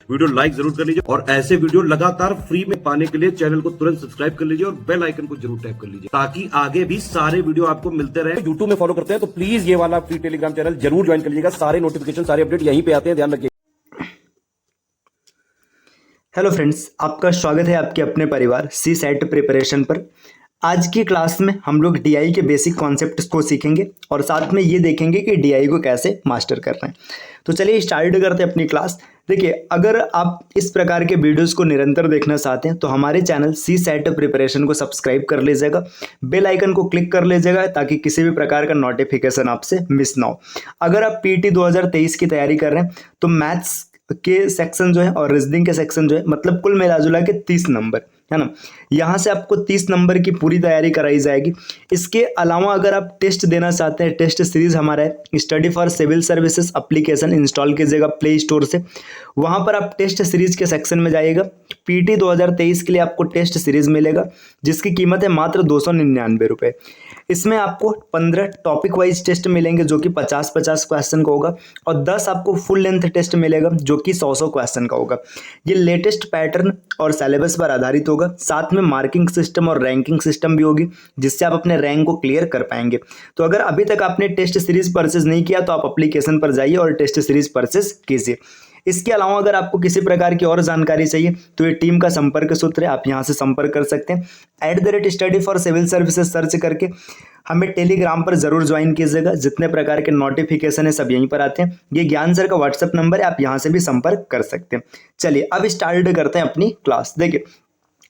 Video like जरूर कर लीजिए और ऐसे वीडियो लगातार फ्री में पाने के लिए चैनल को तुरंत सब्सक्राइब कर लीजिए और बेल आइकन को जरूर टैप कर लीजिए ताकि आगे भी सारे वीडियो आपको मिलते रहे। यूट्यूब में फॉलो करते हैं तो प्लीज ये वाला फ्री टेलीग्राम चैनल जरूर ज्वाइन कर लीजिएगा। सारे नोटिफिकेशन सारे अपडेट यहीं पे आते हैं, ध्यान रखिए। हेलो फ्रेंड्स, आपका स्वागत है आपके अपने परिवार सी सेट प्रिपरेशन पर। आज की क्लास में हम लोग डीआई के बेसिक कॉन्सेप्ट्स को सीखेंगे और साथ में ये देखेंगे कि डीआई को कैसे मास्टर करना है। तो चलिए स्टार्ट करते हैं अपनी क्लास। देखिए, अगर आप इस प्रकार के वीडियोस को निरंतर देखना चाहते हैं तो हमारे चैनल सी सेट प्रिपरेशन को सब्सक्राइब कर लीजिएगा, बेल आइकन को क्लिक कर लीजिएगा ताकि किसी भी प्रकार का नोटिफिकेशन आपसे मिस ना हो। अगर आप पीटी 2023 की तैयारी कर रहे हैं तो मैथ्स के सेक्शन जो है और रीजनिंग के सेक्शन जो है, मतलब कुल मिला जुला के 30 नंबर है ना, यहाँ से आपको 30 नंबर की पूरी तैयारी कराई जाएगी। इसके अलावा अगर आप टेस्ट देना चाहते हैं, टेस्ट सीरीज हमारा है study for civil services application, install कीजिएगा प्ले स्टोर से। वहाँ पर आप टेस्ट सीरीज के सेक्शन में जाइएगा। पीटी 2023 के लिए आपको टेस्ट सीरीज मिलेगा जिसकी कीमत है मात्र 299 रुपये। इसमें आपको 15 टॉपिक वाइज टेस्ट मिलेंगे जो कि 50-50 क्वेश्चन का होगा और 10 आपको फुल लेंथ टेस्ट मिलेगा जो कि 100-100 क्वेश्चन का होगा। ये लेटेस्ट पैटर्न और सिलेबस पर आधारित होगा। साथ में मार्किंग सिस्टम और रैंकिंग सिस्टम भी होगी जिससे आप अपने रैंक को क्लियर कर पाएंगे। तो अगर अभी तक आपने टेस्ट सीरीज परचेज नहीं किया तो आप एप्लीकेशन पर जाइए और टेस्ट सीरीज परचेज कीजिए। इसके अलावा अगर आपको किसी प्रकार की और जानकारी चाहिए तो ये टीम का संपर्क सूत्र है, आप यहाँ से संपर्क कर सकते हैं। @study for civil services search करके हमें टेलीग्राम पर जरूर ज्वाइन कीजिएगा। जितने प्रकार के नोटिफिकेशन है सब यहीं पर आते हैं। ये ज्ञान सर का व्हाट्सएप नंबर है, आप यहाँ से भी संपर्क कर सकते हैं। चलिए अब स्टार्ट करते हैं अपनी क्लास। देखिए,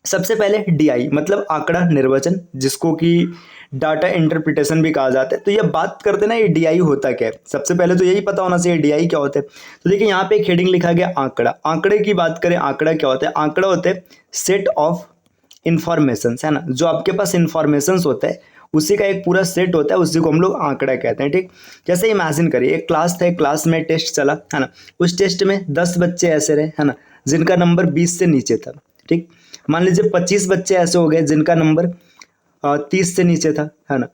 सबसे पहले डीआई मतलब आंकड़ा निर्वचन, जिसको कि डाटा इंटरप्रिटेशन भी कहा जाता है। तो ये बात करते हैं ना, ये डीआई होता क्या है, सबसे पहले तो यही पता होना चाहिए डीआई क्या होता है। तो देखिए, यहाँ पे एक हेडिंग लिखा गया आंकड़ा। आंकड़े की बात करें, आंकड़ा क्या होता है? आंकड़ा होता है सेट ऑफ इंफॉर्मेशन, है ना, जो आपके पास इंफॉर्मेशन होता है उसी का एक पूरा सेट होता है, उसी को हम लोग आंकड़ा कहते हैं। ठीक, जैसे इमेजिन करिए एक क्लास था, क्लास में टेस्ट चला है ना, उस टेस्ट में 10 बच्चे ऐसे रहे है ना जिनका नंबर 20 से नीचे था। ठीक, मान लीजिए 25 बच्चे ऐसे हो गए जिनका नंबर 30 से नीचे था, है ना।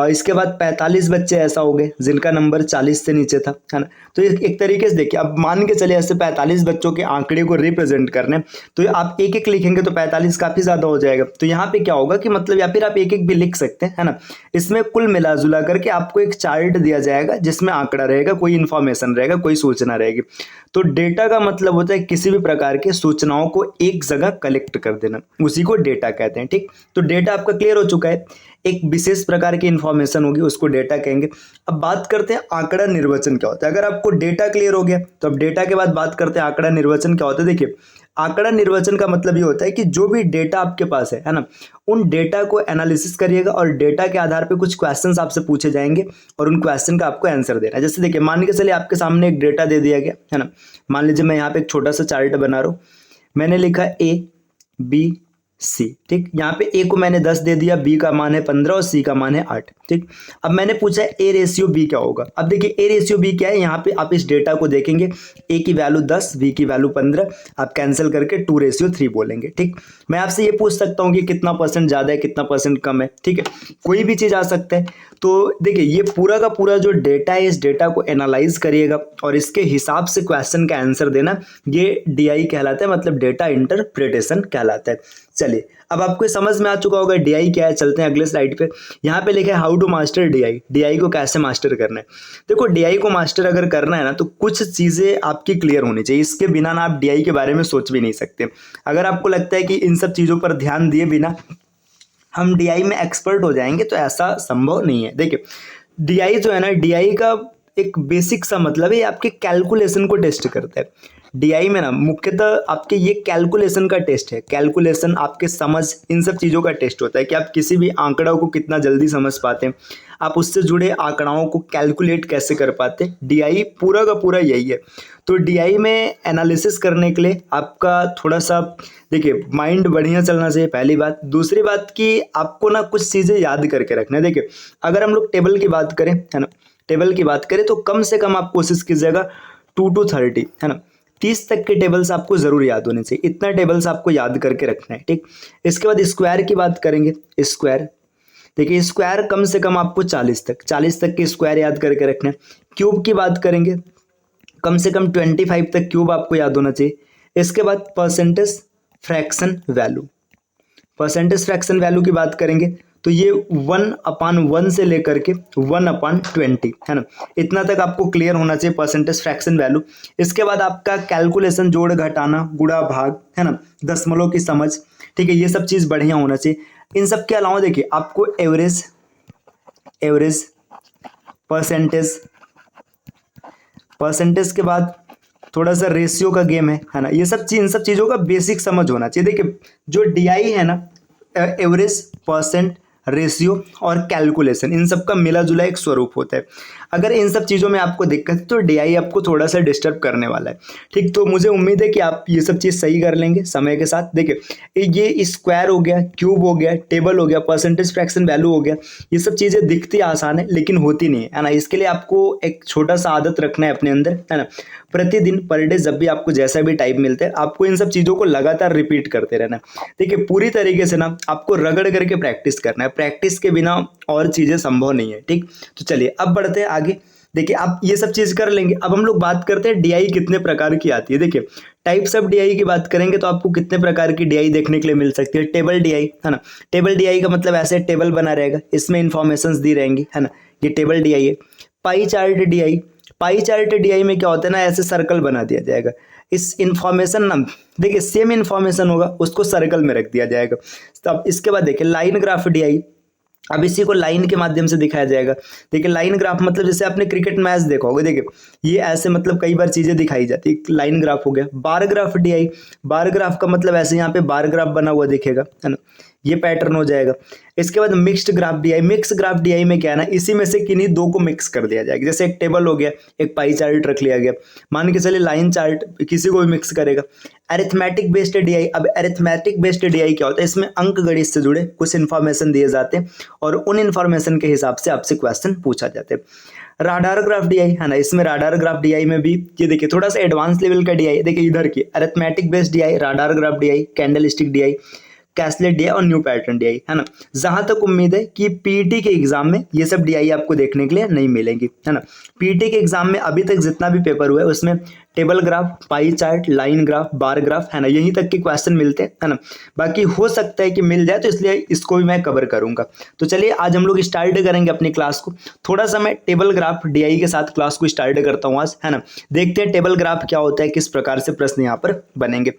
इसके बाद 45 बच्चे ऐसा हो गए जिनका नंबर 40 से नीचे था, है ना। तो एक तरीके से देखिए, अब मान के चले ऐसे 45 बच्चों के आंकड़े को रिप्रेजेंट करने, तो आप एक एक लिखेंगे तो 45 काफी ज्यादा हो जाएगा। तो यहाँ पे क्या होगा कि मतलब, या फिर आप एक एक भी लिख सकते हैं, है ना। इसमें कुल मिला जुला करके आपको एक चार्ट दिया जाएगा जिसमें आंकड़ा रहेगा, कोई इंफॉर्मेशन रहेगा, कोई सूचना रहेगी। तो डेटा का मतलब होता है किसी भी प्रकार के सूचनाओं को एक जगह कलेक्ट कर देना, उसी को डेटा कहते हैं। ठीक, तो डेटा आपका क्लियर हो चुका है। एक विशेष प्रकार की इंफॉर्मेशन होगी उसको डेटा कहेंगे। अब बात करते हैं आंकड़ा निर्वचन क्या होता है। अगर आपको डेटा क्लियर हो गया तो अब डेटा के बाद बात करते हैं आंकड़ा निर्वचन क्या होता है। देखिए, आंकड़ा निर्वचन का मतलब ये होता है कि जो भी डेटा आपके पास है ना, उन डेटा को एनालिसिस करिएगा और डेटा के आधार पे कुछ क्वेश्चंस आपसे पूछे जाएंगे और उन क्वेश्चन का आपको आंसर देना है। जैसे देखिए, मान के चलिए आपके सामने एक डेटा दे दिया गया है ना। मान लीजिए मैं यहाँ पे एक छोटा सा चार्ट बना रहा हूँ, मैंने लिखा A, B, C। ठीक, यहाँ पे A को मैंने 10 दे दिया, B का मान है 15 और C का मान है 8। ठीक, अब मैंने पूछा है A/B क्या होगा। अब देखिए A/B क्या है, यहाँ पे आप इस डेटा को देखेंगे, A की वैल्यू 10, B की वैल्यू 15, आप कैंसिल करके 2/3 बोलेंगे। ठीक, मैं आपसे ये पूछ सकता हूँ कि कितना परसेंट ज़्यादा है, कितना परसेंट कम है। ठीक है, कोई भी चीज़ आ सकता है। तो देखिए, ये पूरा का पूरा जो डेटा है, इस डेटा को एनालाइज करिएगा और इसके हिसाब से क्वेश्चन का आंसर देना, ये डीआई कहलाता है, मतलब डेटा इंटरप्रिटेशन कहलाता है। चलिए, अब आपको समझ में आ चुका होगा डीआई क्या है। चलते हैं अगले स्लाइड पे। यहाँ पे लिखा है how to master DI. DI को कैसे मास्टर करना है। देखो, डीआई को मास्टर अगर करना है ना तो कुछ चीज़ें आपकी क्लियर होनी चाहिए, इसके बिना ना आप डीआई के बारे में सोच भी नहीं सकते। अगर आपको लगता है कि इन सब चीज़ों पर ध्यान दिए बिना हम डीआई में एक्सपर्ट हो जाएंगे तो ऐसा संभव नहीं है। देखिए, डीआई जो है ना, डीआई का एक बेसिक सा मतलब है आपके कैलकुलेशन को टेस्ट करता है। डीआई में ना मुख्यतः आपके ये कैलकुलेशन का टेस्ट है। कैलकुलेशन, आपके समझ, इन सब चीज़ों का टेस्ट होता है कि आप किसी भी आंकड़ा को कितना जल्दी समझ पाते हैं, आप उससे जुड़े आंकड़ाओं को कैलकुलेट कैसे कर पाते हैं। डीआई पूरा का पूरा यही है। तो डीआई में एनालिसिस करने के लिए आपका थोड़ा सा देखिए माइंड बढ़िया चलना चाहिए, पहली बात। दूसरी बात कि आपको ना कुछ चीज़ें याद करके रखना है। देखिए, अगर हम लोग टेबल की बात करें, है ना, टेबल की बात करें तो कम से कम आप कोशिश कीजिएगा 2 to 30, है ना, 30 तक के टेबल्स आपको जरूर याद होने चाहिए। इतना टेबल्स आपको याद करके रखना है। ठीक, इसके बाद स्क्वायर की बात करेंगे। स्क्वायर, देखिए स्क्वायर कम से कम आपको 40 तक के स्क्वायर याद करके रखना है। क्यूब की बात करेंगे, कम से कम 25 तक क्यूब आपको याद होना चाहिए। इसके बाद percentage fraction value, percentage fraction value की बात करेंगे तो ये 1/1 से लेकर के 1/20 है ना, इतना तक आपको क्लियर होना चाहिए परसेंटेज फ्रैक्शन वैल्यू। इसके बाद आपका कैलकुलेशन, जोड़ घटाना, गुणा भाग, है ना, दशमलव की समझ, ठीक है, ये सब चीज़ बढ़िया होना चाहिए। इन सब के अलावा देखिए आपको एवरेज, परसेंटेज के बाद थोड़ा सा रेशियो का गेम है ना, ये सब चीज, इन सब चीज़ों का बेसिक समझ होना चाहिए। देखिए जो डीआई है ना, एवरेज, परसेंट, रेशियो और कैलकुलेशन, इन सब का मिला जुला एक स्वरूप होता है। अगर इन सब चीज़ों में आपको दिक्कत है तो डीआई आपको थोड़ा सा डिस्टर्ब करने वाला है, ठीक। तो मुझे उम्मीद है कि आप ये सब चीज़ सही कर लेंगे समय के साथ। देखिए ये स्क्वायर हो गया, क्यूब हो गया, टेबल हो गया, परसेंटेज फ्रैक्शन वैल्यू हो गया, ये सब चीज़ें दिखती आसान है लेकिन होती नहीं है ना। इसके लिए आपको एक छोटा सा आदत रखना है अपने अंदर, है ना। प्रतिदिन, पर डे, जब भी आपको जैसा भी टाइम मिलता है, आपको इन सब चीज़ों को लगातार रिपीट करते रहना है। देखिए पूरी तरीके से ना आपको रगड़ करके प्रैक्टिस करना है, प्रैक्टिस के बिना और चीज़ें संभव नहीं है, ठीक। तो चलिए अब बढ़ते हैं आगे। देखिए आप ये सब चीज़ कर लेंगे। अब हम लोग बात करते हैं डीआई कितने प्रकार की आती है। देखिए टाइप्स ऑफ डीआई की बात करेंगे तो आपको कितने प्रकार की डीआई देखने के लिए मिल सकती है। टेबल डीआई, है ना, टेबल डीआई का मतलब ऐसे टेबल बना रहेगा, इसमें इंफॉर्मेशंस दी रहेंगी, है ना, ये टेबल डीआई है। Pie chart DI, pie chart DI में क्या होता है ना, ऐसे सर्कल बना दिया जाएगा, इस इंफॉर्मेशन ना, देखिए सेम इंफॉर्मेशन होगा उसको सर्कल में रख दिया जाएगा। तब इसके बाद देखिए लाइन ग्राफ डीआई, अब इसी को लाइन के माध्यम से दिखाया जाएगा। देखिए लाइन ग्राफ मतलब जैसे आपने क्रिकेट मैच देखा होगा, देखिए ये ऐसे मतलब कई बार चीजें दिखाई जाती है, लाइन ग्राफ हो गया। Bar graph DI, bar graph का मतलब ऐसे यहाँ पे बार ग्राफ बना हुआ दिखेगा, है ना, ये पैटर्न हो जाएगा। इसके बाद mixed graph DI, mix graph DI में क्या है ना, इसी में से किन्हीं दो को मिक्स कर दिया जाएगा। जैसे एक टेबल हो गया, एक पाई चार्ट रख लिया गया, मान के चलिए लाइन चार्ट, किसी को भी मिक्स करेगा। अरिथमेटिक बेस्ड डीआई, अब अरिथमेटिक बेस्ड डीआई क्या होता है, इसमें अंक गणित से जुड़े कुछ इन्फॉर्मेशन दिए जाते हैं और उन इन्फॉर्मेशन के हिसाब से आपसे क्वेश्चन पूछा जाता है। राडार ग्राफ डीआई, है ना, इसमें राडार ग्राफ डीआई में भी ये देखिए थोड़ा सा एडवांस लेवल का डीआई, देखिए इधर की arithmetic based DI, radar graph DI, candlestick DI, caselet DI और न्यू पैटर्न डीआई, है ना। जहां तक उम्मीद है कि पीटी के एग्जाम में ये सब डीआई आपको देखने के लिए नहीं मिलेंगी, है ना। पीटी के एग्जाम में अभी तक जितना भी पेपर हुआ है उसमें table graph, pie chart, line graph, bar graph, है ना, यहीं तक के क्वेश्चन मिलते हैं, है ना। बाकी हो सकता है कि मिल जाए, तो इसलिए इसको भी मैं कवर करूंगा। तो चलिए आज हम लोग स्टार्ट करेंगे अपनी क्लास को। थोड़ा सा मैं टेबल ग्राफ डीआई के साथ क्लास को स्टार्ट करता हूँ आज, है ना। देखते हैं टेबल ग्राफ क्या होता है, किस प्रकार से प्रश्न यहाँ पर बनेंगे।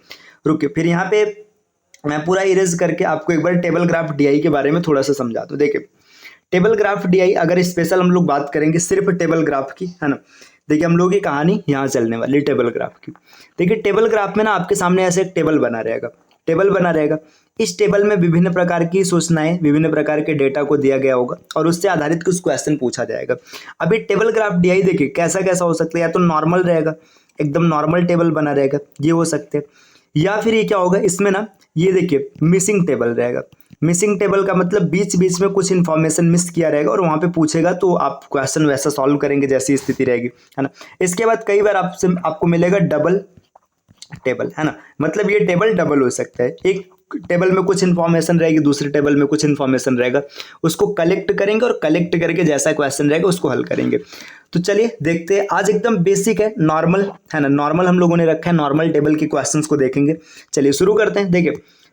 रुकिए, फिर यहाँ पे मैं पूरा इरेज करके आपको एक बार टेबल ग्राफ डीआई के बारे में थोड़ा सा समझा दूं। देखिए टेबल ग्राफ डीआई, अगर स्पेशल हम लोग बात करेंगे सिर्फ टेबल ग्राफ की, है ना, देखिए हम लोग की कहानी यहाँ चलने वाली टेबल ग्राफ की। देखिए टेबल ग्राफ में ना आपके सामने ऐसे एक टेबल बना रहेगा, टेबल बना रहेगा। इस टेबल में विभिन्न प्रकार की सूचनाएं, विभिन्न प्रकार के डेटा को दिया गया होगा और उससे आधारित कुछ क्वेश्चन पूछा जाएगा। अभी टेबल ग्राफ डीआई देखिए कैसा कैसा हो सकता है, या तो नॉर्मल रहेगा, एकदम नॉर्मल टेबल बना रहेगा, ये हो सकते हैं, या फिर ये क्या होगा, इसमें ना ये देखिए मिसिंग टेबल रहेगा। मिसिंग टेबल का मतलब बीच बीच में कुछ इन्फॉर्मेशन मिस किया रहेगा और वहाँ पे पूछेगा तो आप क्वेश्चन वैसा सॉल्व करेंगे जैसी स्थिति रहेगी, है ना। इसके बाद कई बार आपको मिलेगा डबल टेबल, है ना, मतलब ये टेबल डबल हो सकता है, एक टेबल में कुछ इन्फॉर्मेशन रहेगी, दूसरे टेबल में कुछ इन्फॉर्मेशन रहेगा, उसको कलेक्ट करेंगे और कलेक्ट करके जैसा क्वेश्चन रहेगा उसको हल करेंगे। तो चलिए देखते हैं, आज एकदम बेसिक है, नॉर्मल, है ना, नॉर्मल हम लोगों ने रखा है, नॉर्मल टेबल के क्वेश्चंस को देखेंगे। चलिए शुरू करते हैं। देखिए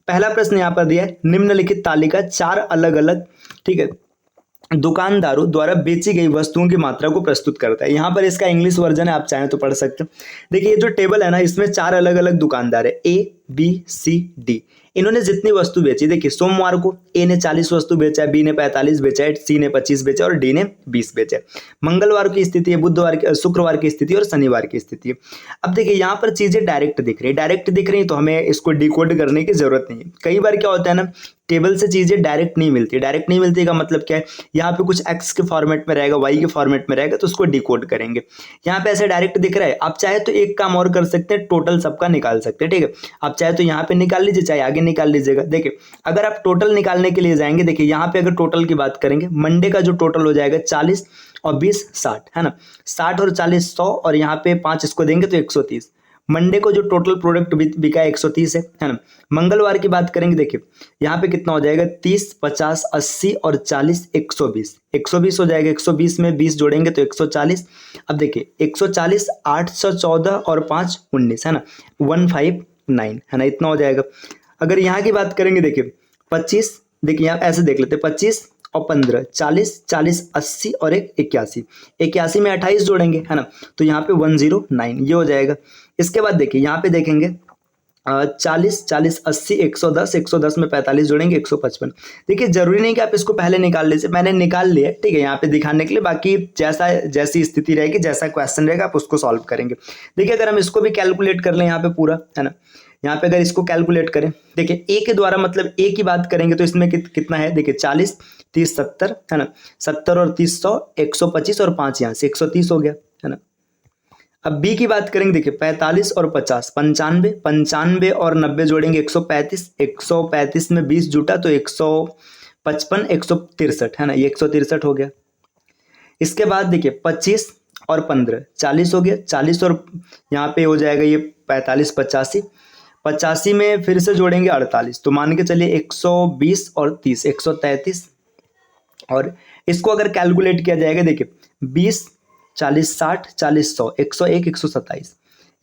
पहला प्रश्न यहाँ पर दिया है, निम्नलिखित तालिका 4 अलग अलग, ठीक है, दुकानदारों द्वारा बेची गई वस्तुओं की मात्रा को प्रस्तुत करता है। यहाँ पर इसका इंग्लिश वर्जन है, आप चाहें तो पढ़ सकते हो। देखिए ये जो टेबल है ना, इसमें 4 अलग अलग दुकानदार है, ए बी सी डी। इन्होंने जितनी वस्तु बेची, देखिए सोमवार को ए ने 40 वस्तु बेचा है, बी ने 45 बेचा है, सी ने 25 बेचा और डी ने 20 बेचा है। मंगलवार की स्थिति है, बुधवार की, शुक्रवार की स्थिति और शनिवार की स्थिति है। अब देखिए यहाँ पर चीजें डायरेक्ट दिख रही है, डायरेक्ट दिख रही है तो हमें इसको डिकोड करने की जरूरत नहीं है। कई बार क्या होता है ना, टेबल से चीजें डायरेक्ट नहीं मिलती, डायरेक्ट नहीं मिलती का मतलब क्या है, यहाँ पे कुछ एक्स के फॉर्मेट में रहेगा, वाई के फॉर्मेट में रहेगा, तो उसको डिकोड करेंगे। यहाँ पे ऐसे डायरेक्ट दिख रहा है, आप चाहे तो एक काम और कर सकते हैं, टोटल सबका निकाल सकते हैं, ठीक है। आप चाहे तो यहाँ पे निकाल लीजिए, चाहे आगे निकाल लीजिएगा। देखिए अगर आप टोटल निकालने के लिए जाएंगे, देखिए यहाँ पे अगर टोटल की बात करेंगे, मंडे का जो टोटल हो जाएगा 40 और 20 60, है ना, 60 और 40 100 और यहाँ पे 5 इसको देंगे तो 130। मंडे को जो टोटल प्रोडक्ट बिका 130 है ना। मंगलवार की बात करेंगे, देखिए यहाँ पे कितना हो जाएगा, 30, 50, 80 और 40, 120, 120 हो जाएगा। 120 में 20 जोड़ेंगे तो 140। अब देखिए 140, 814 और 5, 19 है ना, 159 है ना, इतना हो जाएगा। अगर यहाँ की बात करेंगे, देखिए 25, देखिए यहाँ ऐसे देख लेते हैं, 25 और 15, 40, 40, 80 और 81, 81 में 28 जोड़ेंगे है ना, तो यहाँ पे 109 ये हो जाएगा। इसके बाद देखिए यहाँ पे देखेंगे 40, 40, 80, 110, 110 में 45 जोड़ेंगे 155। देखिए जरूरी नहीं कि आप इसको पहले निकाल लीजिए, मैंने निकाल लिया, ठीक है, यहाँ पे दिखाने के लिए। बाकी जैसी स्थिति रहेगी, जैसा क्वेश्चन रहेगा, आप उसको सॉल्व करेंगे। देखिए अगर हम इसको भी कैलकुलेट कर लें यहाँ पे पूरा, है ना, यहाँ पे अगर इसको कैलकुलेट करें, देखिए ए के द्वारा, मतलब ए की बात करेंगे तो इसमें कितना है, देखिए 40, 30, 70 है ना, 70 और 30 100, 125 और 5 यहाँ से 130 हो गया है ना। अब बी की बात करेंगे, देखिए 45 और 50, 95, 95 और 90 जोड़ेंगे 135, 135 में 20 जुटा तो 155, 163 है ना, ये 163 हो गया। इसके बाद देखिए 25 और 15, 40 हो गया, 40 और यहाँ पे हो जाएगा ये 45, 85, 85 में फिर से जोड़ेंगे 48, तो मान के चलिए 120 और 30, 133। और इसको अगर कैलकुलेट किया जाएगा, देखिए 20, 40, 60, 40, 100, 101, 127।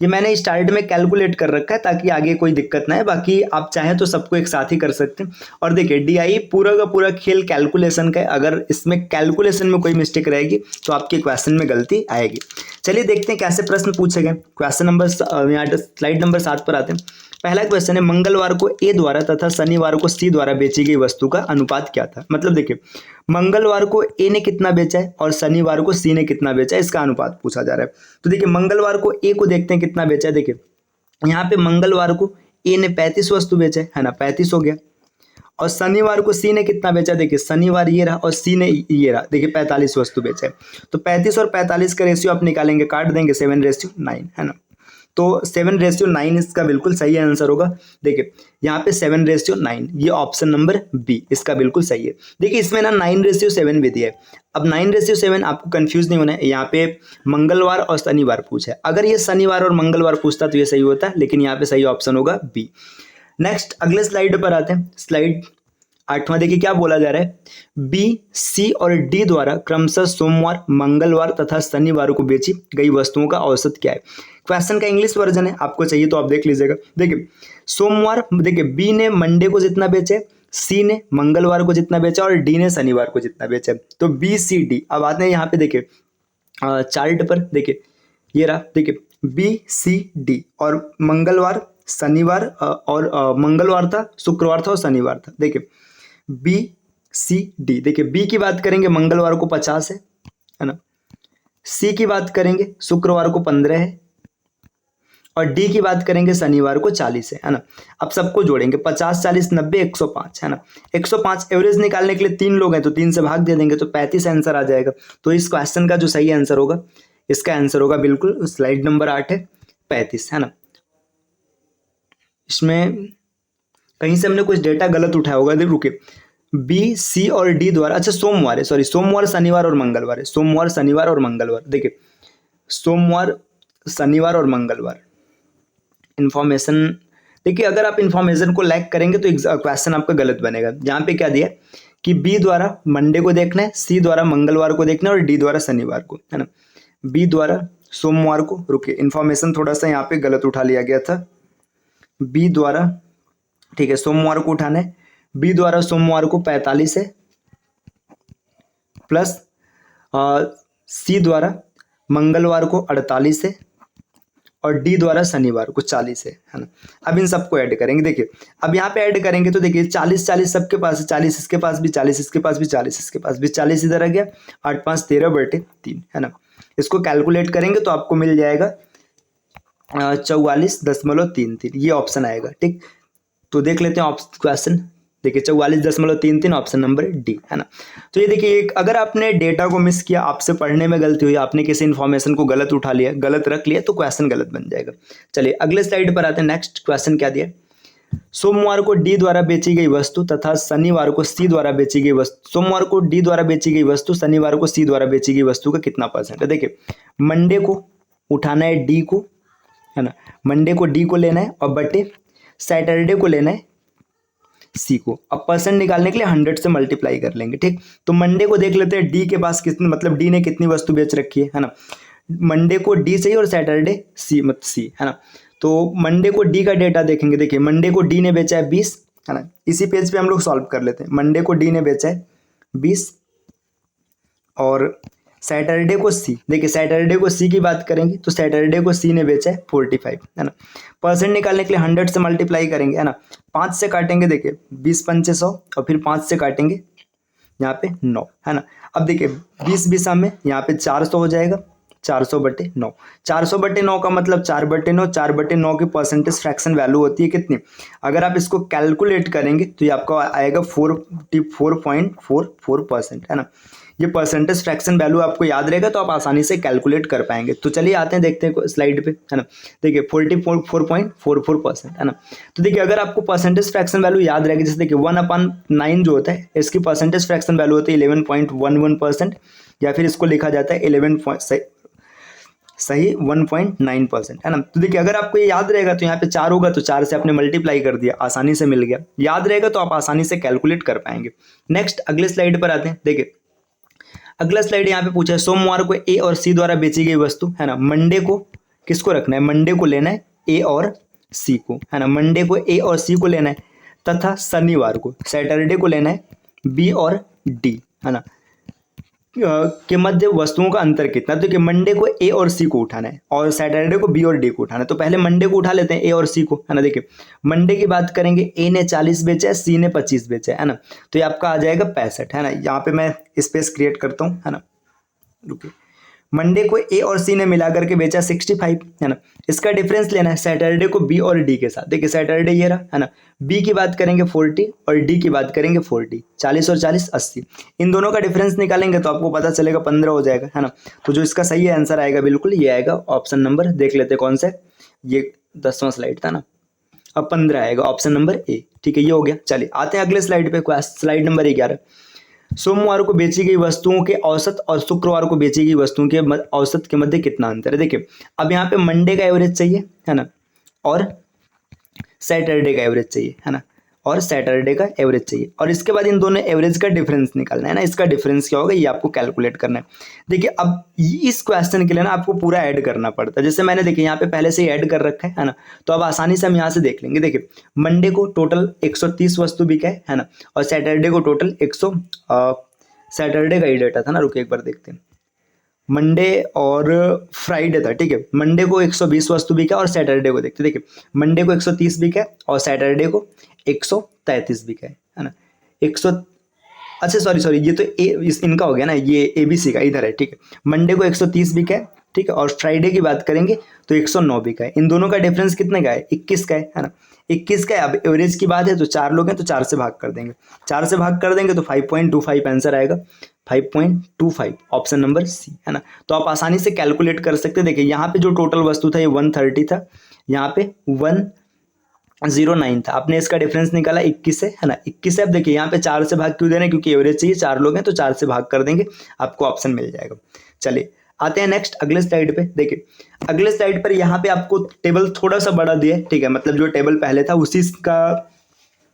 ये मैंने स्टार्ट में कैलकुलेट कर रखा है ताकि आगे कोई दिक्कत ना है। बाकी आप चाहें तो सबको एक साथ ही कर सकते हैं। और देखिए डीआई पूरा का पूरा खेल कैलकुलेशन का है। अगर इसमें कैलकुलेशन में कोई मिस्टेक रहेगी तो आपके क्वेश्चन में गलती आएगी। चलिए देखते हैं कैसे प्रश्न पूछे गए। क्वेश्चन नंबर यहाँ स्लाइड नंबर 7 पर आते हैं। पहला क्वेश्चन है, मंगलवार को ए द्वारा तथा शनिवार को सी द्वारा बेची गई वस्तु का अनुपात क्या था। मतलब देखिए मंगलवार को ए ने कितना बेचा है और शनिवार को सी ने कितना बेचा है, इसका अनुपात पूछा जा रहा है। तो देखिए मंगलवार को ए को देखते हैं कितना बेचा है। देखिए यहाँ पे मंगलवार को ए ने 35 वस्तु बेचा है ना, 35 हो गया। और शनिवार को सी ने कितना बेचा, देखिए शनिवार ये रहा और सी ने ये रहा, देखिए 45 वस्तु बेचा है। तो 35 और 45 का रेशियो आप निकालेंगे, काट देंगे 7:9 है ना। तो 7:9 इसका बिल्कुल सही आंसर होगा। देखिए यहाँ पे 7:9, ये ऑप्शन नंबर बी इसका बिल्कुल सही है। देखिए इसमें ना 9:7 भी दिया है। अब 9:7 आपको कंफ्यूज नहीं होना है। यहाँ पे मंगलवार और शनिवार पूछा है। अगर ये शनिवार और मंगलवार पूछता तो ये सही होता, लेकिन यहाँ पे सही ऑप्शन होगा बी। नेक्स्ट अगले स्लाइड पर आते हैं। स्लाइड 8वां देखिए क्या बोला जा रहा है, बी, सी और डी द्वारा क्रमशः सोमवार, मंगलवार तथा शनिवार को बेची गई वस्तुओं का औसत क्या है। क्वेश्चन का इंग्लिश वर्जन है, आपको चाहिए तो आप देख लीजिएगा। देखिए सोमवार, देखिए बी ने मंडे को जितना बेचे, सी ने मंगलवार को जितना बेचा और डी ने शनिवार को जितना बेचा। तो बी सी डी। अब आते हैं यहाँ पे देखिए चार्ट पर, देखिए ये रहा, देखिए बी सी डी और मंगलवार शनिवार और मंगलवार था, शुक्रवार था और शनिवार था। देखिए बी सी डी। देखिए बी की बात करेंगे मंगलवार को 50 है ना, सी की बात करेंगे शुक्रवार को 15 है और डी की बात करेंगे शनिवार को 40 है ना। अब सबको जोड़ेंगे 50, 40, 90, 105 है ना। 105 एवरेज निकालने के लिए 3 लोग हैं तो 3 से भाग दे देंगे तो 35 आंसर आ जाएगा। तो इस क्वेश्चन का जो सही आंसर होगा, इसका आंसर होगा बिल्कुल स्लाइड नंबर 8 है 35 है ना। इसमें कहीं से हमने कुछ डेटा गलत उठाया होगा। देखिए रुके, बी सी और डी द्वारा, अच्छा सोमवार है, सॉरी सोमवार शनिवार और मंगलवार है, सोमवार शनिवार और मंगलवार। देखिए सोमवार शनिवार और मंगलवार इंफॉर्मेशन, देखिए अगर आप इंफॉर्मेशन को लैक करेंगे तो क्वेश्चन आपका गलत बनेगा। यहाँ पे क्या दिया कि बी द्वारा मंडे को देखना है, सी द्वारा मंगलवार को देखना है और डी द्वारा शनिवार को, है ना। बी द्वारा सोमवार को, रुके इंफॉर्मेशन थोड़ा सा यहाँ पे गलत उठा लिया गया था। बी द्वारा, ठीक है, सोमवार को उठाना है। बी द्वारा सोमवार को 45 है प्लस सी द्वारा मंगलवार को 48 है और डी द्वारा शनिवार को 40 है ना। अब इन सबको ऐड करेंगे। देखिए अब यहाँ पे ऐड करेंगे तो देखिए 40 40 सबके पास है, 40 इसके पास भी, 40 इसके पास भी, 40 इसके पास भी, 40 इधर आ गया, 8 5 13/3 है ना। इसको कैलकुलेट करेंगे तो आपको मिल जाएगा 44.33, ये ऑप्शन आएगा। ठीक, तो देख लेते हैं क्वेश्चन। देखिए 44.33 ऑप्शन नंबर डी है ना। तो ये देखिए अगर आपने डेटा को मिस किया, आपसे पढ़ने में गलती हुई, आपने किसी इन्फॉर्मेशन को गलत उठा लिया, गलत रख लिया तो क्वेश्चन गलत बन जाएगा। चलिए अगले स्लाइड पर आते हैं। नेक्स्ट क्वेश्चन क्या दिया, सोमवार को डी द्वारा बेची गई वस्तु तथा शनिवार को सी द्वारा बेची गई वस्तु, सोमवार को डी द्वारा बेची गई वस्तु, शनिवार को सी द्वारा बेची गई वस्तु का कितना % है। देखिए मंडे को उठाना है डी को, है ना, मंडे को डी को लेना है और बटे सैटरडे को लेना है सी को। अब परसेंट निकालने के लिए 100 से मल्टीप्लाई कर लेंगे, ठीक। तो मंडे को देख लेते हैं डी के पास कितनी, मतलब डी ने कितनी वस्तु बेच रखी है ना। मंडे को डी चाहिए और सैटरडे सी, मतलब सी, है ना। तो मंडे को डी का डेटा देखेंगे। देखिए मंडे को डी ने बेचा है 20, है ना। इसी पेज पे हम लोग सॉल्व कर लेते हैं। मंडे को डी ने बेचा है 20 और सैटरडे को सी, देखिए सैटरडे को सी की बात करेंगे तो सैटरडे को सी ने बेचा है 45, है ना। परसेंट निकालने के लिए 100 से मल्टीप्लाई करेंगे, है ना। 5 से काटेंगे, देखिए 20 पंचे 100 और फिर 5 से काटेंगे यहाँ पे 9, है ना। अब देखिए 20 20 में यहाँ पे 400 हो जाएगा, 400/9। 400/9 का मतलब 4/9, 4/9 की परसेंटेज फ्रैक्शन वैल्यू होती है कितनी। अगर आप इसको कैलकुलेट करेंगे तो ये आपका आएगा 44.44%, है ना। ये परसेंटेज फ्रैक्शन वैल्यू आपको याद रहेगा तो आप आसानी से कैलकुलेट कर पाएंगे। तो चलिए आते हैं, देखते हैं स्लाइड पे, है ना। देखिए 44.44%, है ना। तो देखिए अगर आपको परसेंटेज फ्रैक्शन वैल्यू याद रहेगी, जैसे देखिए 1/9 जो होता है इसकी परसेंटेज फ्रैक्शन वैल्यू होती है 11.11%, या फिर इसको लिखा जाता है 1.9%, है ना। तो देखिए अगर आपको ये याद रहेगा तो यहाँ पे 4 होगा तो 4 से आपने मल्टीप्लाई कर दिया, आसानी से मिल गया। याद रहेगा तो आप आसानी से कैलकुलेट कर पाएंगे। नेक्स्ट अगले स्लाइड पर आते हैं। देखिए अगला स्लाइड यहाँ पे पूछा है सोमवार को ए और सी द्वारा बेची गई वस्तु, है ना। मंडे को किसको रखना है, मंडे को लेना है ए और सी को, है ना। मंडे को ए और सी को लेना है तथा शनिवार को सैटरडे को लेना है बी और डी, है ना, के मध्य वस्तुओं का अंतर कितना। तो कि मंडे को ए और सी को उठाना है और सैटरडे को बी और डी को उठाना है। तो पहले मंडे को उठा लेते हैं, ए और सी को, है ना। देखिए मंडे की बात करेंगे, ए ने 40 बेचा है, सी ने 25 बेचा है ना। तो ये आपका आ जाएगा 65, है ना। यहाँ पे मैं स्पेस क्रिएट करता हूँ, है ना, रुकिए। मंडे को ए और सी ने मिला करके बेचा 65, है ना। इसका डिफरेंस लेना है सैटरडे को बी और डी के साथ। देखिए सैटरडे ये रहा, है ना। बी की बात करेंगे 40 और डी की बात करेंगे 40, 40 और 40 80। इन दोनों का डिफरेंस निकालेंगे तो आपको पता चलेगा 15 हो जाएगा, है ना। तो जो इसका सही आंसर आएगा बिल्कुल ये आएगा ऑप्शन नंबर, देख लेते हैं कौन सा, ये 10वां स्लाइड था ना। अब 15 आएगा ऑप्शन नंबर ए, ठीक है, ये हो गया। चलिए आते हैं अगले स्लाइड पे, स्लाइड नंबर 11। सोमवार को बेची गई वस्तुओं के औसत और शुक्रवार को बेची गई वस्तुओं के औसत के मध्य कितना अंतर है। देखिए अब यहाँ पे मंडे का एवरेज चाहिए, है ना, और सैटरडे का एवरेज चाहिए, है ना, और सैटरडे का एवरेज चाहिए, और इसके बाद इन दोनों एवरेज का डिफरेंस निकालना है ना। इसका डिफरेंस क्या होगा ये आपको कैलकुलेट करना है। देखिए अब इस क्वेश्चन के लिए ना आपको पूरा ऐड करना पड़ता है। जैसे मैंने देखिए यहाँ पे पहले से ही ऐड कर रखा है ना। तो अब आसानी से हम यहाँ से देख लेंगे। देखिए मंडे को टोटल 130 वस्तु बिका है ना, और सैटरडे को टोटल 100, सैटरडे का ही डेटा था ना, रुके एक बार देखते हैं। मंडे और फ्राइडे था, ठीक है। मंडे को 120 वस्तु बिका और सैटरडे को देखते, देखिए मंडे को 130 बिका है और सैटरडे को 133 बिका है ना। 100, अच्छा सॉरी ये तो इनका हो गया ना, ये ABC का इधर है, ठीक है। मंडे को 130 बिका है, ठीक है, और फ्राइडे की बात करेंगे तो 109 बिका है। इन दोनों का डिफरेंस कितने का है, 21 का है ना, 21 का है। अब एवरेज की बात है तो 4 लोग हैं तो 4 से भाग कर देंगे, 4 से भाग कर देंगे तो 5.25 आंसर आएगा, 5.25 ऑप्शन नंबर सी, है ना। तो आप आसानी से कैलकुलेट कर सकते हैं। देखिए यहाँ पे जो टोटल वस्तु था ये 130 था, यहाँ पे 109 था, आपने इसका डिफरेंस निकाला 21 से, है ना, 21 से। अब देखिए यहाँ पे 4 से भाग क्यों दे रहे हैं, क्योंकि एवरेज चाहिए, 4 लोग हैं तो 4 से भाग कर देंगे, आपको ऑप्शन मिल जाएगा। चलिए आते हैं नेक्स्ट अगले स्लाइड पे। देखिए अगले स्लाइड पर यहाँ पे आपको टेबल थोड़ा सा बड़ा दिया है, ठीक है, मतलब जो टेबल पहले था उसी का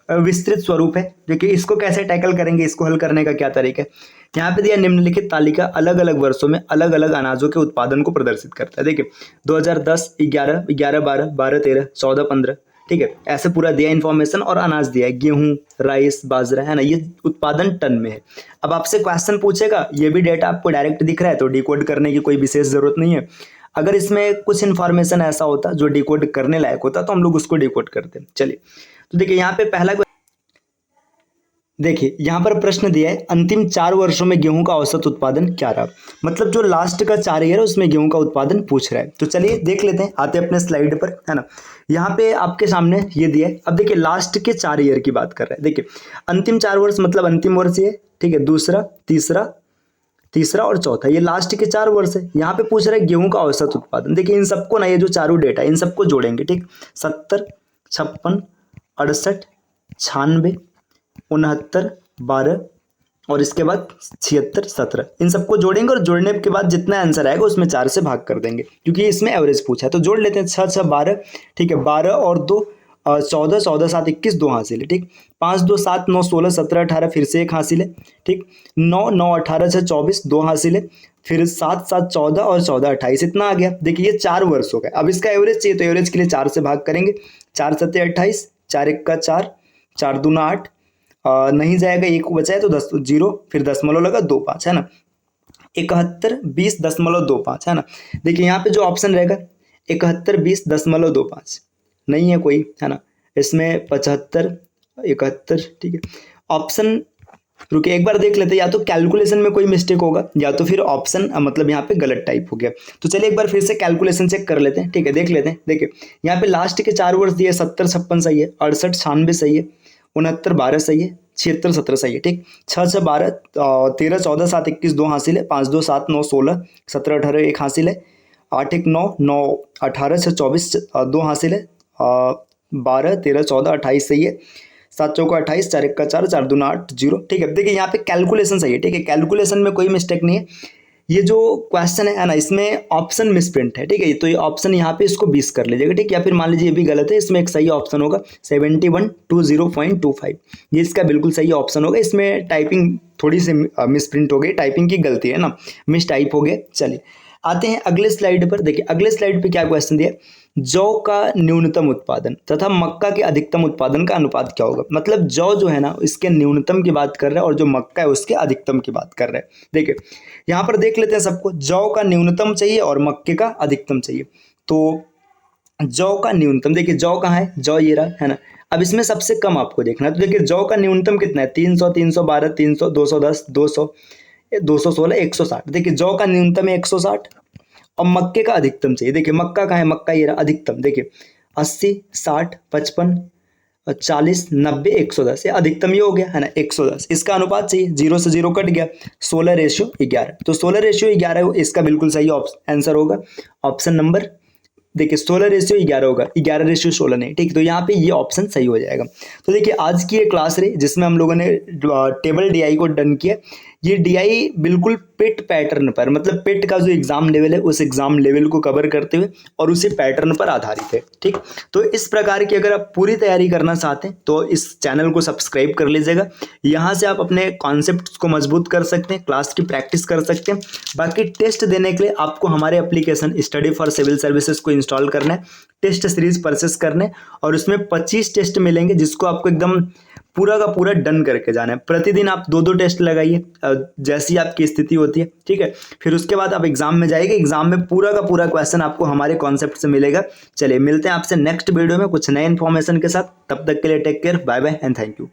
विस्तृत स्वरूप है। देखिए इसको कैसे टैकल करेंगे, इसको हल करने का क्या तरीका है। यहाँ पे दिया निम्नलिखित तालिका अलग अलग वर्षों में अलग अलग अनाजों के उत्पादन को प्रदर्शित करता है। देखिए 2010, 11, 11, 12, 12, 13, 14, 15, ठीक है, ऐसे पूरा दिया इन्फॉर्मेशन, और अनाज दिया है गेहूं, राइस, बाजरा, है ना, ये उत्पादन टन में है। अब आपसे क्वेश्चन पूछेगा, ये भी डेटा आपको डायरेक्ट दिख रहा है तो डिकोड करने की कोई विशेष जरूरत नहीं है। अगर इसमें कुछ इन्फॉर्मेशन ऐसा होता जो डिकोड करने लायक होता तो हम लोग उसको डिकोड करते। चलिए तो देखिए यहाँ पे पहला, देखिए यहाँ पर प्रश्न दिया है अंतिम 4 वर्षों में गेहूं का औसत उत्पादन क्या रहा, मतलब जो लास्ट का 4 ईयर है उसमें गेहूं का उत्पादन पूछ रहा है। तो चलिए देख लेते हैं, आते हैं अपने स्लाइड पर, है ना। यहाँ पे आपके सामने ये दिया है। अब देखिए लास्ट के 4 ईयर की बात कर रहे हैं। देखिए अंतिम 4 वर्ष मतलब अंतिम वर्ष ये, ठीक है, दूसरा, तीसरा और चौथा, ये लास्ट के 4 वर्ष है। यहाँ पे पूछ रहा है गेहूं का औसत उत्पादन। देखिए इन सबको ना, ये जो चारों डेटा इन सबको जोड़ेंगे, ठीक, 70, 56, 68, 96, 69, 12, और इसके बाद 76 17, इन सबको जोड़ेंगे और जोड़ने के बाद जितना आंसर आएगा उसमें 4 से भाग कर देंगे क्योंकि इसमें एवरेज पूछा है। तो जोड़ लेते हैं, 6 6 12, ठीक है, 12 और 2 14, 14 7 21, 2 हासिल है, ठीक, 5 2 7 9 16 17 18, फिर से 1 हासिल है, ठीक, 9 9 18 6 24, 2 हासिल है, फिर 7 7 14 और 14 28, इतना आ गया। देखिए ये 4 वर्ष हो गए। अब इसका एवरेज चाहिए तो एवरेज के लिए 4 से भाग करेंगे, 4 7 28, 4 1 का 4, 4 2 8, नहीं जाएगा, एक बचा है तो 10 0, फिर दशमलव लगा 25, है ना, 71 20 दशमलव 25, है ना। देखिए यहाँ पे जो ऑप्शन रहेगा 71 20 दशमलव 25 नहीं है कोई, है ना, इसमें 75 71, ठीक है। ऑप्शन रुकिए एक बार देख लेते हैं, या तो कैलकुलेशन में कोई मिस्टेक होगा या तो फिर ऑप्शन मतलब यहाँ पे गलत टाइप हो गया। तो चलिए एक बार फिर से कैलकुलेशन चेक कर लेते हैं, ठीक है, देख लेते हैं। देखिए यहाँ पे लास्ट के 4 वर्ष दिए, 70 56 सही है, 68 96 सही है, 69 12 सही है, 76 17 सही है, ठीक, 6 6 12 13 14 7 21, 2 हासिल है, 5 2 7 9 16 17 18, 1 हासिल है, 8 1 9 9 18 6 24, 2 हासिल है, 12 13 14 28 सही है, 7 चौका 28, 4 1 का 4, 4 2 8 0, ठीक है। देखिए यहाँ पे कैलकुलेशन सही है, ठीक है, कैलकुलेशन में कोई मिस्टेक नहीं है। ये जो क्वेश्चन है ना, इसमें ऑप्शन मिसप्रिंट है, ठीक है, तो ये ऑप्शन यहाँ पे इसको 20 कर लीजिएगा, ठीक, या फिर मान लीजिए ये भी गलत है, इसमें एक सही ऑप्शन होगा 7120.25, ये इसका बिल्कुल सही ऑप्शन होगा। इसमें टाइपिंग थोड़ी सी मिसप्रिंट हो गई, टाइपिंग की गलती है ना, मिस टाइप हो गया। चलिए आते हैं अगले स्लाइड पर। देखिए अगले स्लाइड पे क्या क्वेश्चन दिया, जौ का न्यूनतम उत्पादन तथा मक्का के अधिकतम उत्पादन का अनुपात क्या होगा। मतलब जौ जो है ना इसके न्यूनतम की बात कर रहा है और जो मक्का है उसके अधिकतम की बात कर रहा है। देखिए यहाँ पर देख लेते हैं सबको, जौ का न्यूनतम चाहिए और मक्के का अधिकतम चाहिए। तो जौ का न्यूनतम, देखिए जौ कहाँ है, जौ ये रहा, है ना। अब इसमें सबसे कम आपको देखना है, तो देखिए जौ का न्यूनतम कितना है, 300 312 300 210 200 216 160। देखिए जौ का न्यूनतम है 160 और मक्के का अधिकतम चाहिए। देखिए मक्का कहाँ है, मक्का ये रहा अधिकतम, देखिए 80 60 55 40 90 110, ये अधिकतम ये हो गया, है ना, 110। इसका अनुपात चाहिए, 0 से 0 कट गया, 16:11, तो 16:11 इसका बिल्कुल सही आंसर होगा ऑप्शन नंबर। देखिए 16:11 होगा, 11:16 नहीं, ठीक, तो यहाँ पे ये ऑप्शन सही हो जाएगा। तो देखिए आज की ये क्लास रही जिसमें हम लोगों ने टेबल डीआई को डन किया। ये डीआई बिल्कुल पिट पैटर्न पर, मतलब पिट का जो एग्जाम लेवल है उस एग्जाम लेवल को कवर करते हुए और उसी पैटर्न पर आधारित है, ठीक। तो इस प्रकार की अगर आप पूरी तैयारी करना चाहते हैं तो इस चैनल को सब्सक्राइब कर लीजिएगा। यहाँ से आप अपने कॉन्सेप्ट को मजबूत कर सकते हैं, क्लास की प्रैक्टिस कर सकते हैं। बाकी टेस्ट देने के लिए आपको हमारे application study for civil services को इंस्टॉल करना है, टेस्ट सीरीज परचेस करने, और उसमें 25 टेस्ट मिलेंगे जिसको आपको एकदम पूरा का पूरा डन करके जाना है। प्रतिदिन आप 2 टेस्ट लगाइए जैसी आपकी स्थिति होती है, ठीक है। फिर उसके बाद आप एग्जाम में जाएंगे, एग्जाम में पूरा का पूरा क्वेश्चन आपको हमारे कॉन्सेप्ट से मिलेगा। चलिए मिलते हैं आपसे नेक्स्ट वीडियो में कुछ नए इन्फॉर्मेशन के साथ, तब तक के लिए take care, bye bye and thank you.